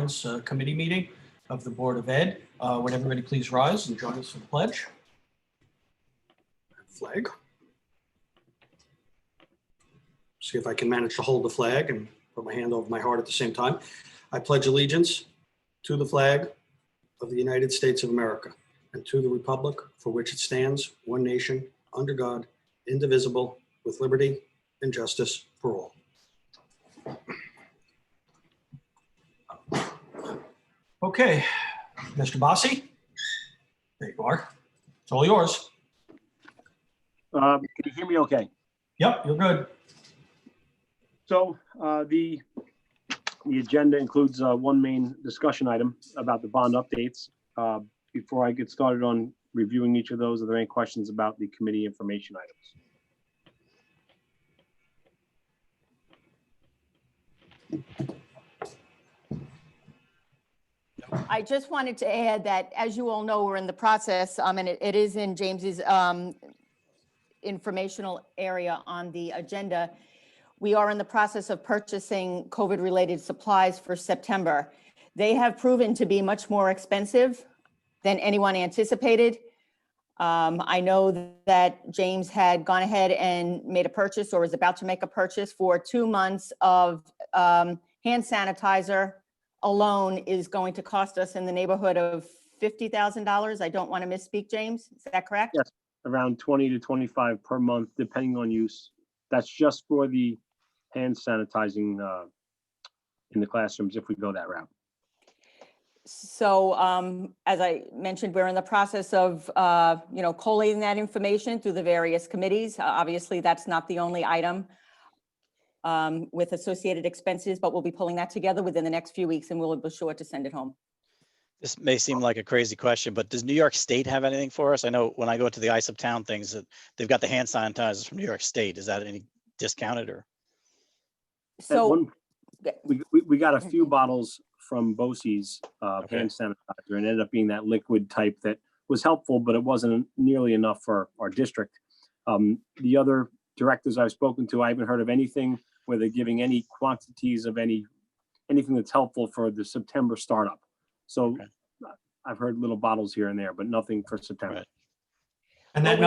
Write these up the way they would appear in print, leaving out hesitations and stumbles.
Committee meeting of the Board of Ed. Would everybody please rise and join us for the pledge? Flag. See if I can manage to hold the flag and put my hand over my heart at the same time. I pledge allegiance to the flag of the United States of America and to the republic for which it stands, one nation, under God, indivisible, with liberty and justice for all. Okay, Mr. Bossi, there you are. It's all yours. Can you hear me okay? Yep, you're good. So the agenda includes one main discussion item about the bond updates. Before I get started on reviewing each of those, are there any questions about the committee information items? I just wanted to add that, as you all know, we're in the process, and it is in James's informational area on the agenda. We are in the process of purchasing COVID-related supplies for September. They have proven to be much more expensive than anyone anticipated. I know that James had gone ahead and made a purchase or was about to make a purchase for 2 months of hand sanitizer. Alone is going to cost us in the neighborhood of $50,000. I don't want to misspeak, James. Is that correct? Yes, around 20 to 25 per month, depending on use. That's just for the hand sanitizing in the classrooms if we go that route. So as I mentioned, we're in the process of, collating that information through the various committees. Obviously, that's not the only item with associated expenses, but we'll be pulling that together within the next few weeks and we'll be sure to send it home. This may seem like a crazy question, but does New York State have anything for us? I know when I go to the Ice of Town things, that they've got the hand sanitizers from New York State. Is that any discounted or? So we got a few bottles from BOCES hand sanitizer, and ended up being that liquid type that was helpful, but it wasn't nearly enough for our district. The other directors I've spoken to, I haven't heard of anything where they're giving any quantities of anything that's helpful for the September startup. So I've heard little bottles here and there, but nothing for September. Right. And that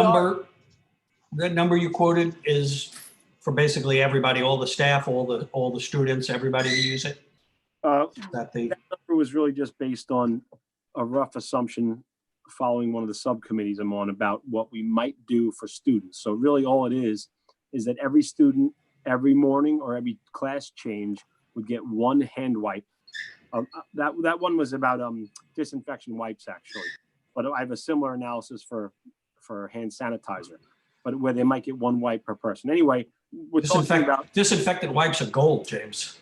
number you quoted is for basically everybody, all the staff, all the students, everybody to use it? That number was really just based on a rough assumption following one of the subcommittees I'm on about what we might do for students. So really all it is that every student, every morning or every class change would get one hand wipe. That one was about disinfection wipes actually, but I have a similar analysis for hand sanitizer, but where they might get one wipe per person. Anyway, we're talking about disinfectant wipes are gold, James.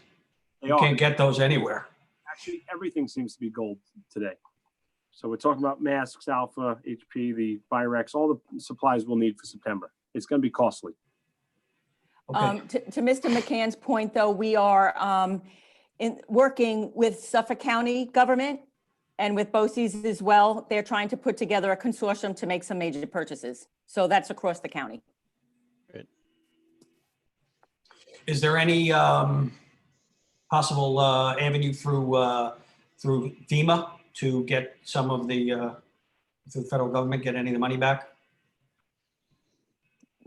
You can't get those anywhere. Actually, everything seems to be gold today. So we're talking about masks, Alpha, HP, the Virex, all the supplies we'll need for September. It's going to be costly. Okay. To Mr. McCann's point, though, we are working with Suffolk County government and with BOCES as well. They're trying to put together a consortium to make some major purchases. So that's across the county. Great. Is there any possible avenue through FEMA to get some of the through the federal government, get any of the money back?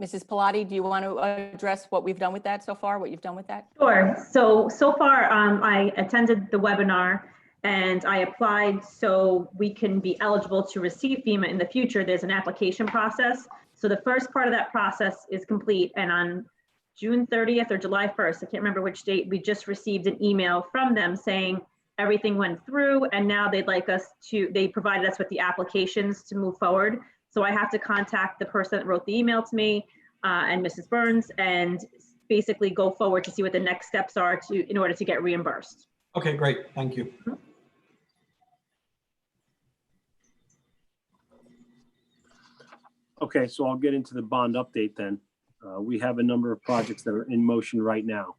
Mrs. Pilati, do you want to address what we've done with that so far, what you've done with that? Sure. So far, I attended the webinar and I applied so we can be eligible to receive FEMA in the future. There's an application process. So the first part of that process is complete, and on June 30th or July 1st, I can't remember which date, we just received an email from them saying everything went through and now they provided us with the applications to move forward. So I have to contact the person that wrote the email to me and Mrs. Burns and basically go forward to see what the next steps are in order to get reimbursed. Okay, great. Thank you. Mm-hmm. Okay, so I'll get into the bond update then. We have a number of projects that are in motion right now.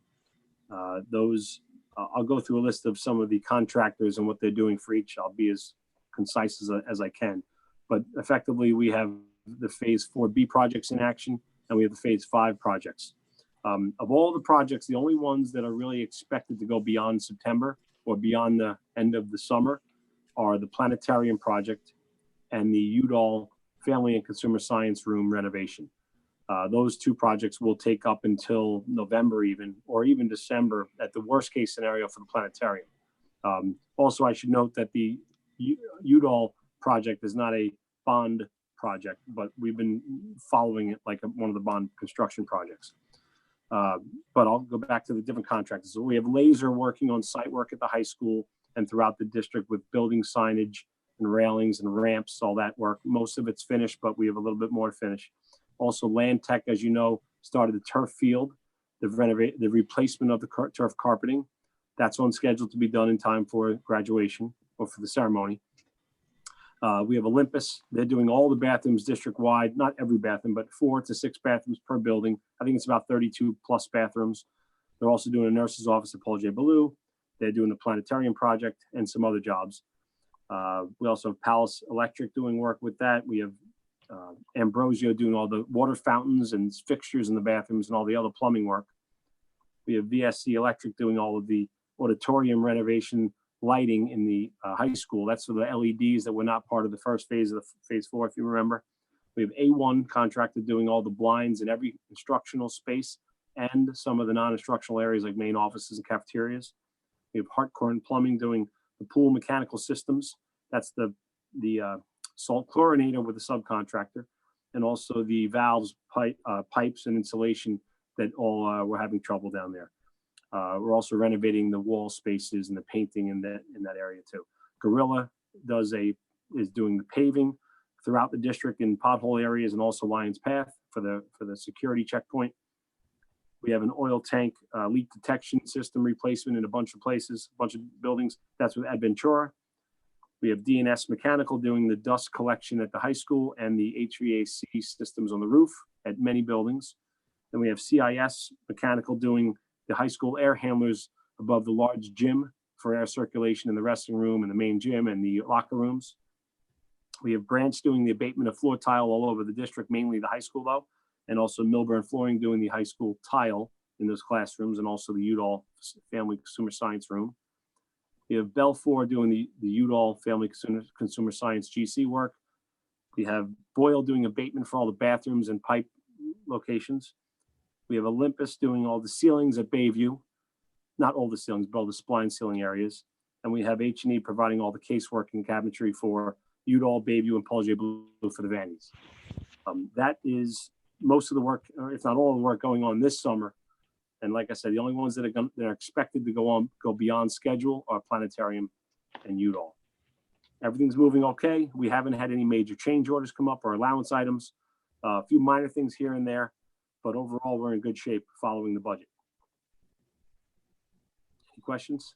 I'll go through a list of some of the contractors and what they're doing for each. I'll be as concise as I can. But effectively, we have the phase 4B projects in action, and we have the phase 5 projects. Of all the projects, the only ones that are really expected to go beyond September or beyond the end of the summer are the planetarium project and the Udall Family and Consumer Science Room renovation. Those two projects will take up until November even, or even December at the worst case scenario for the planetarium. Also, I should note that the Udall project is not a bond project, but we've been following it like one of the bond construction projects. But I'll go back to the different contractors. So we have Laser working on site work at the high school and throughout the district with building signage and railings and ramps, all that work. Most of it's finished, but we have a little bit more to finish. Also, Land Tech, as you know, started the turf field, the replacement of the turf carpeting. That's on schedule to be done in time for graduation or for the ceremony. We have Olympus. They're doing all the bathrooms district-wide, not every bathroom, but 4 to 6 bathrooms per building. I think it's about 32 plus bathrooms. They're also doing a nurse's office at Paul J. Ballou. They're doing the planetarium project and some other jobs. We also have Palace Electric doing work with that. We have Ambrosio doing all the water fountains and fixtures in the bathrooms and all the other plumbing work. We have VSC Electric doing all of the auditorium renovation lighting in the high school. That's for the LEDs that were not part of the first phase of the phase 4, if you remember. We have A1 contractor doing all the blinds in every instructional space and some of the non-instructional areas like main offices and cafeterias. We have Hartcorn Plumbing doing the pool mechanical systems. That's the salt chlorinator with the subcontractor, and also the valves, pipes and insulation that all were having trouble down there. We're also renovating the wall spaces and the painting in that area too. Gorilla is doing the paving throughout the district in pothole areas and also Lions Path for the security checkpoint. We have an oil tank leak detection system replacement in a bunch of places, a bunch of buildings. That's with Adventura. We have DNS Mechanical doing the dust collection at the high school and the HVAC systems on the roof at many buildings. Then we have CIS Mechanical doing the high school air handlers above the large gym for air circulation in the resting room and the main gym and the locker rooms. We have Branch doing the abatement of floor tile all over the district, mainly the high school though, and also Milburn Flooring doing the high school tile in those classrooms and also the Udall Family Consumer Science Room. We have Belfour doing the Udall Family Consumer Science GC work. We have Boyle doing abatement for all the bathrooms and pipe locations. We have Olympus doing all the ceilings at Bayview, not all the ceilings, but all the spline ceiling areas. And we have H&E providing all the casework and cabinetry for Udall, Bayview, and Paul J. Ballou for the Vannies. That is most of the work, or if not all of the work going on this summer. And like I said, the only ones that are expected to go beyond schedule are Planetarium and Udall. Everything's moving okay. We haven't had any major change orders come up or allowance items. A few minor things here and there, but overall we're in good shape following the budget. Any questions?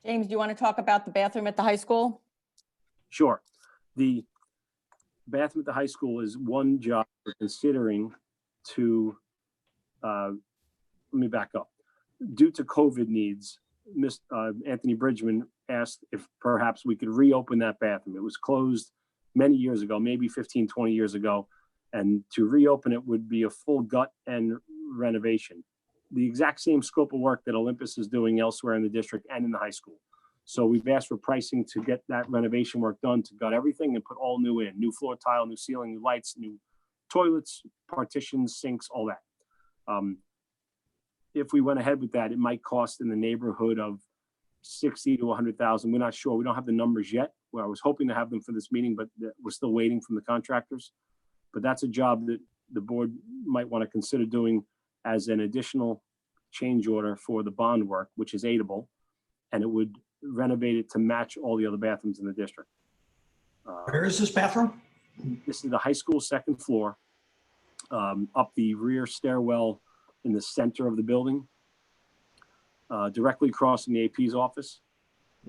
James, do you want to talk about the bathroom at the high school? Sure. The bathroom at the high school is one job we're considering to, let me back up. Due to COVID needs, Anthony Bridgman asked if perhaps we could reopen that bathroom. It was closed many years ago, maybe 15, 20 years ago. And to reopen it would be a full gut and renovation. The exact same scope of work that Olympus is doing elsewhere in the district and in the high school. So we've asked for pricing to get that renovation work done, to gut everything and put all new in, new floor tile, new ceiling, new lights, new toilets, partitions, sinks, all that. If we went ahead with that, it might cost in the neighborhood of 60 to 100,000. We're not sure. We don't have the numbers yet. Well, I was hoping to have them for this meeting, but we're still waiting from the contractors. But that's a job that the board might want to consider doing as an additional change order for the bond work, which is aidable, and it would renovate it to match all the other bathrooms in the district. Where is this bathroom? This is the high school second floor, up the rear stairwell in the center of the building, directly across from the AP's office.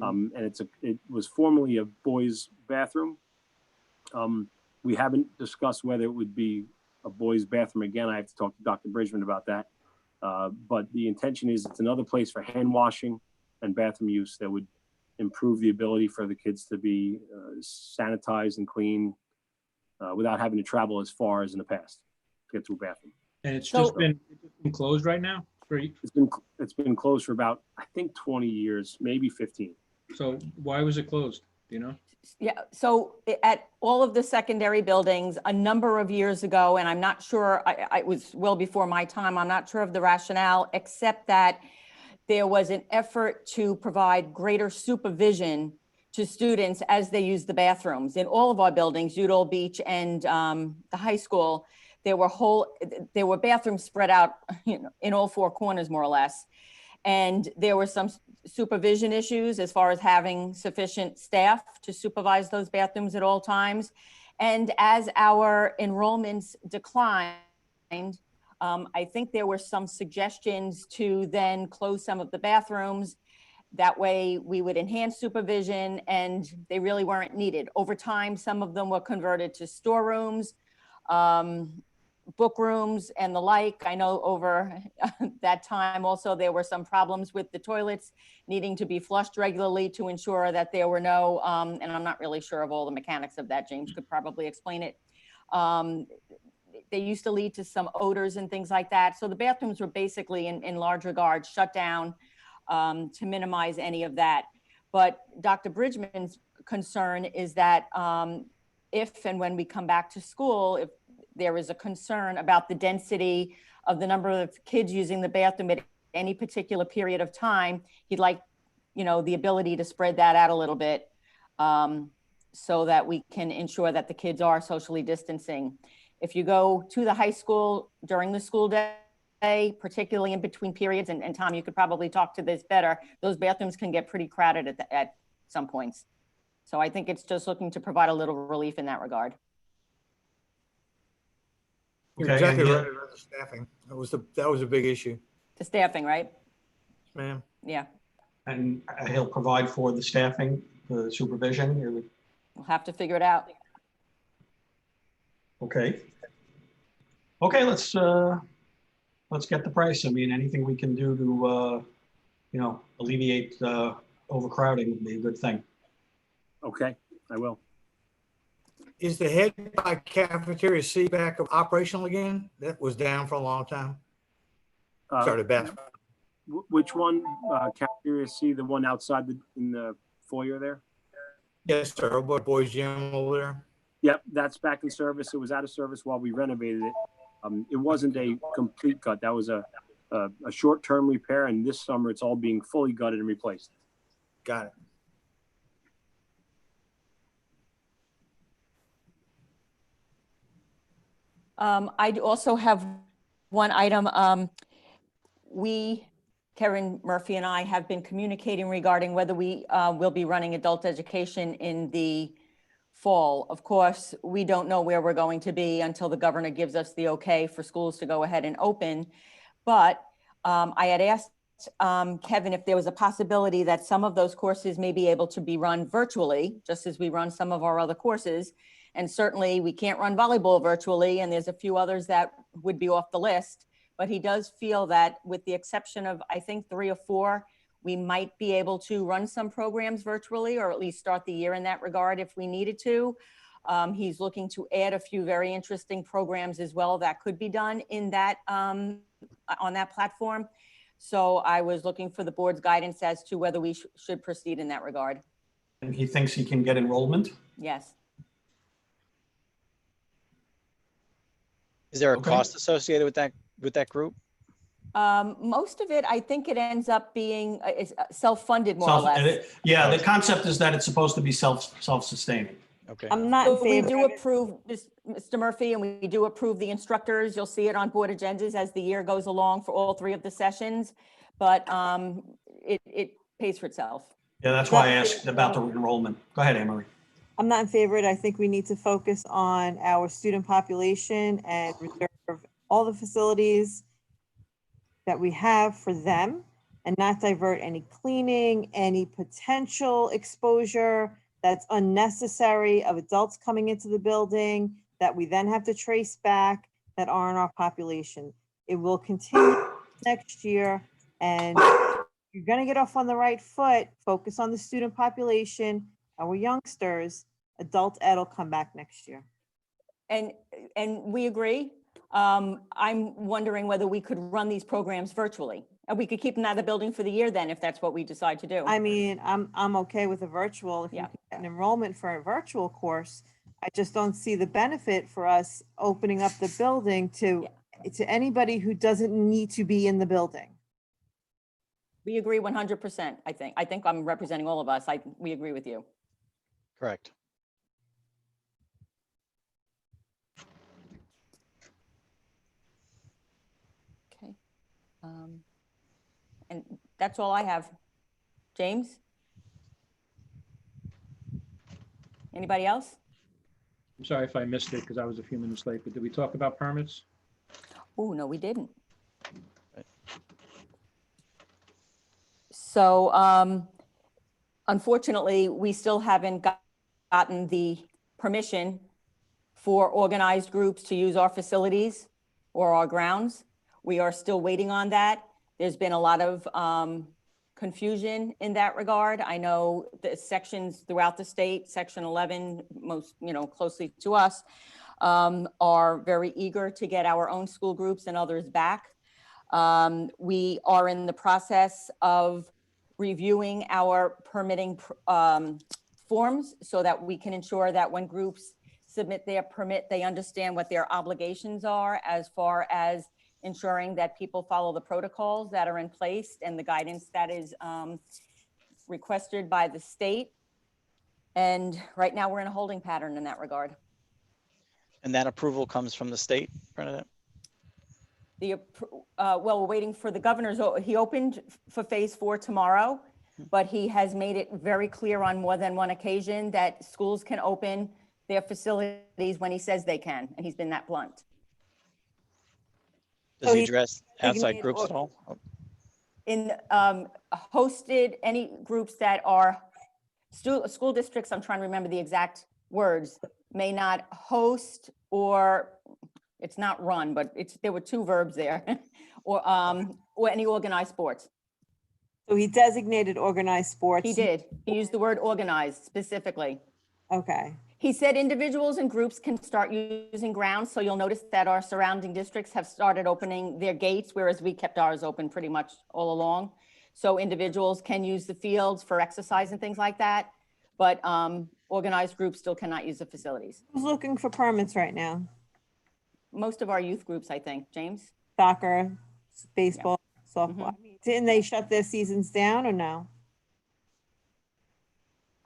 And it was formerly a boys' bathroom. We haven't discussed whether it would be a boys' bathroom again. I have to talk to Dr. Bridgman about that. But the intention is it's another place for hand washing and bathroom use that would improve the ability for the kids to be sanitized and clean without having to travel as far as in the past to get to a bathroom. And it's So- just been closed right now? It's been closed for about, I think, 20 years, maybe 15. So why was it closed? Do you know? Yeah, so at all of the secondary buildings, a number of years ago, and I'm not sure, it was well before my time, I'm not sure of the rationale, except that there was an effort to provide greater supervision to students as they use the bathrooms. In all of our buildings, Udall Beach and the high school, there were bathrooms spread out, in all four corners, more or less. And there were some supervision issues as far as having sufficient staff to supervise those bathrooms at all times. And as our enrollments declined, I think there were some suggestions to then close some of the bathrooms. That way we would enhance supervision, and they really weren't needed. Over time, some of them were converted to storerooms, book rooms and the like. I know over that time also there were some problems with the toilets needing to be flushed regularly to ensure that there were no, and I'm not really sure of all the mechanics of that, James could probably explain it. They used to lead to some odors and things like that. So the bathrooms were basically in large regards shut down to minimize any of that. But Dr. Bridgman's concern is that if and when we come back to school, if there is a concern about the density of the number of kids using the bathroom at any particular period of time, he'd like, the ability to spread that out a little bit so that we can ensure that the kids are socially distancing. If you go to the high school during the school day, particularly in between periods, and Tom, you could probably talk to this better, those bathrooms can get pretty crowded at some points. So I think it's just looking to provide a little relief in that regard. You're Okay, exactly and right about the staffing. That was a big issue, The staffing, right? ma'am. Yeah, And he'll provide for the staffing, the supervision. we'll have to figure it out. Okay. Okay, let's get the price. I mean, anything we can do to, alleviate overcrowding would be a good thing. Okay, I will. Is the head by cafeteria C back operational again? That was down for a long time. Sorry, the bathroom. Which one? Cafeteria C, the one outside in the foyer there? Yes, sir. Boys gym over there. Yep, that's back in service. It was out of service while we renovated it. It wasn't a complete gut. That was a short-term repair, and this summer it's all being fully gutted and replaced. Got it. I also have one item. Karen Murphy and I have been communicating regarding whether we will be running adult education in the fall. Of course, we don't know where we're going to be until the governor gives us the okay for schools to go ahead and open. But I had asked Kevin if there was a possibility that some of those courses may be able to be run virtually, just as we run some of our other courses. And certainly we can't run volleyball virtually, and there's a few others that would be off the list. But he does feel that with the exception of, I think, 3 or 4, we might be able to run some programs virtually, or at least start the year in that regard if we needed to. He's looking to add a few very interesting programs as well that could be done in that on that platform. So I was looking for the board's guidance as to whether we should proceed in that regard. And he thinks he can get enrollment. Yes. Is there a Okay. cost associated with that group? Most of it, I think it ends up being self-funded more or less. Yeah, the concept is that it's supposed to be self-sustaining. Okay. I'm not in So we favor do of it. approve, Mr. Murphy, and we do approve the instructors. You'll see it on board agendas as the year goes along for all 3 of the sessions, but it pays for itself. Yeah, that's why I asked about the enrollment. Go ahead, Anne Marie. I'm not in favor of it. I think we need to focus on our student population and reserve all the facilities that we have for them and not divert any cleaning, any potential exposure that's unnecessary of adults coming into the building that we then have to trace back that aren't our population. It will continue next year, and you're going to get off on the right foot. Focus on the student population, our youngsters. Adult ed will come back next year. And, and we agree. I'm wondering whether we could run these programs virtually. And we could keep them out of the building for the year then, if that's what we decide to do. I mean, I'm okay with a virtual, if you Yeah. can get an enrollment for a virtual course. I just don't see the benefit for us opening up the building to anybody who doesn't need to be in the building. We agree 100%, I think. I think I'm representing all of us. We agree with you. Correct. Okay. And that's all I have. James? Anybody else? I'm sorry if I missed it because I was a few minutes late, but did we talk about permits? Oh, no, we didn't. So unfortunately, we still haven't gotten the permission for organized groups to use our facilities or our grounds. We are still waiting on that. There's been a lot of confusion in that regard. I know the sections throughout the state, Section 11, most, closely to us, are very eager to get our own school groups and others back. We are in the process of reviewing our permitting forms so that we can ensure that when groups submit their permit, they understand what their obligations are as far as ensuring that people follow the protocols that are in place and the guidance that is requested by the state. And right now we're in a holding pattern in that regard. And that approval comes from the state, Bernadette? Well, we're waiting for the governor's, he opened for phase 4 tomorrow, but he has made it very clear on more than one occasion that schools can open their facilities when he says they can, and he's been that blunt. Does So he he address outside designated groups or- at all? In hosted, any groups that are school districts, I'm trying to remember the exact words, may not host or it's not run, but there were 2 verbs there, or any organized sports. So he designated organized sports. He did. He used the word organized specifically. Okay. He said individuals and groups can start using grounds. So you'll notice that our surrounding districts have started opening their gates, whereas we kept ours open pretty much all along. So individuals can use the fields for exercise and things like that. But organized groups still cannot use the facilities. Who's looking for permits right now? Most of our youth groups, I think, James. Soccer, baseball, softball. Mhm. I mean, didn't they shut their seasons down or no?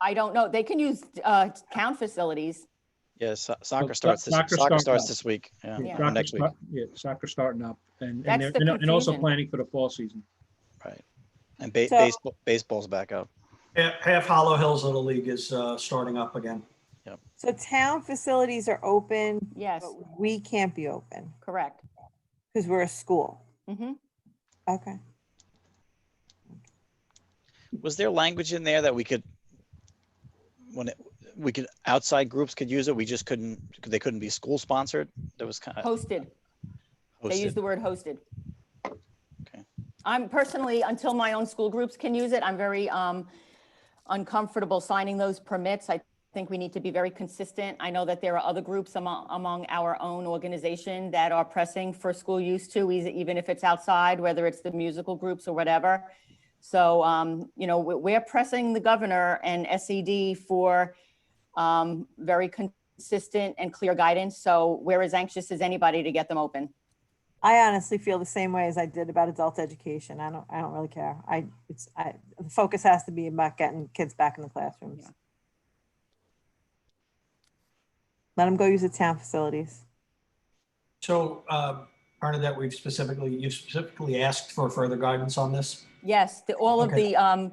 I don't know. They can use town facilities. Yes, soccer Well, starts this, soccer soccer starts starts up. this week, yeah, Yeah. or Soccer next week, Yeah, soccer starting up and That's they're, the and also confusion. planning for the fall season. right? And So- baseball's back up. Half Hollow Hills Little League is starting up again. So town facilities are open, Yes, but we can't be open correct. because we're a school. Mhm. Okay. Was there language in there that we could, outside groups could use it, we just couldn't, they couldn't be school sponsored? There was kind of Hosted. They use hosted. the word hosted. Okay. I'm personally, until my own school groups can use it, I'm very uncomfortable signing those permits. I think we need to be very consistent. I know that there are other groups among our own organization that are pressing for school use too, even if it's outside, whether it's the musical groups or whatever. So, we're pressing the governor and SED for very consistent and clear guidance. So we're as anxious as anybody to get them open. I honestly feel the same way as I did about adult education. I don't really care. The focus has to be about getting kids back in the classrooms. Yeah. Let them go use the town facilities. So Bernadette, you specifically asked for further guidance on this? Yes, all of Okay. the,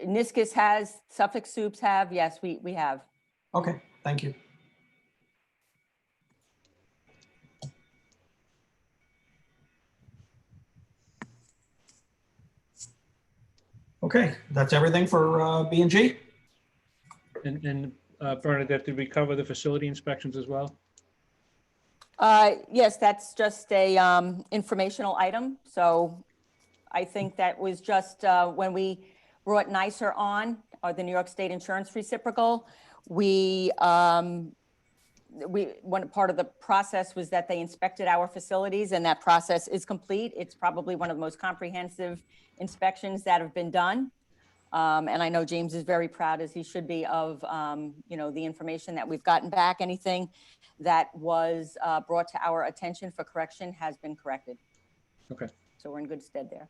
NISCUS has, Suffolk Soups have, yes, we have. Okay, thank you. Okay, that's everything for B and G? And Bernadette, did we cover the facility inspections as well? Yes, that's just a informational item. So I think that was just when we brought NYSER on, or the New York State Insurance Reciprocal, we one part of the process was that they inspected our facilities, and that process is complete. It's probably one of the most comprehensive inspections that have been done. And I know James is very proud, as he should be, of, the information that we've gotten back. Anything that was brought to our attention for correction has been corrected. Okay. So we're in good stead there.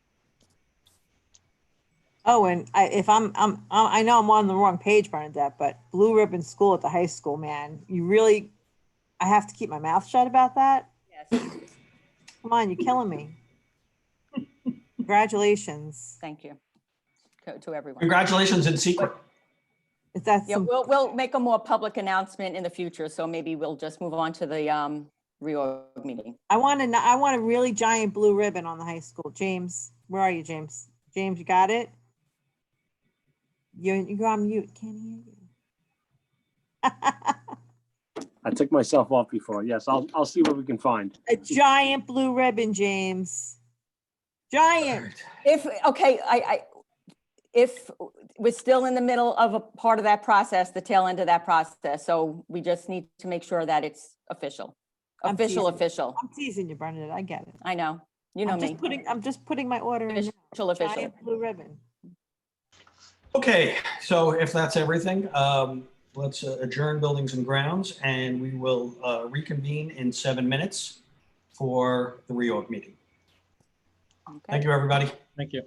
Oh, and I know I'm on the wrong page, Bernadette, but Blue Ribbon School at the high school, man, I have to keep my mouth shut about that. Yes, Come on, you're killing me. Congratulations. thank you to everyone. Congratulations in secret. If that's Yeah, some, we'll make a more public announcement in the future, so maybe we'll just move on to the reorg meeting. I want a really giant blue ribbon on the high school. James, where are you, James? James, you got it? You're on mute. Can't hear you. I took myself off before. Yes, I'll see what we can find. A giant blue ribbon, James. Giant. If we're still in the middle of a part of that process, the tail end of that process, so we just need to make sure that it's official. I'm teasing. Official. I'm teasing you, Bernadette. I get it. I know, you know me. I'm just putting my order in. now. Official. Giant blue ribbon. Okay, so if that's everything, let's adjourn Buildings and Grounds, and we will reconvene in 7 minutes for the reorg meeting. Okay. Thank you, everybody. Thank you.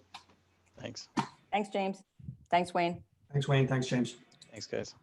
Thanks. Thanks, James. Thanks, Wayne. Thanks, Wayne. Thanks, James. Thanks, guys.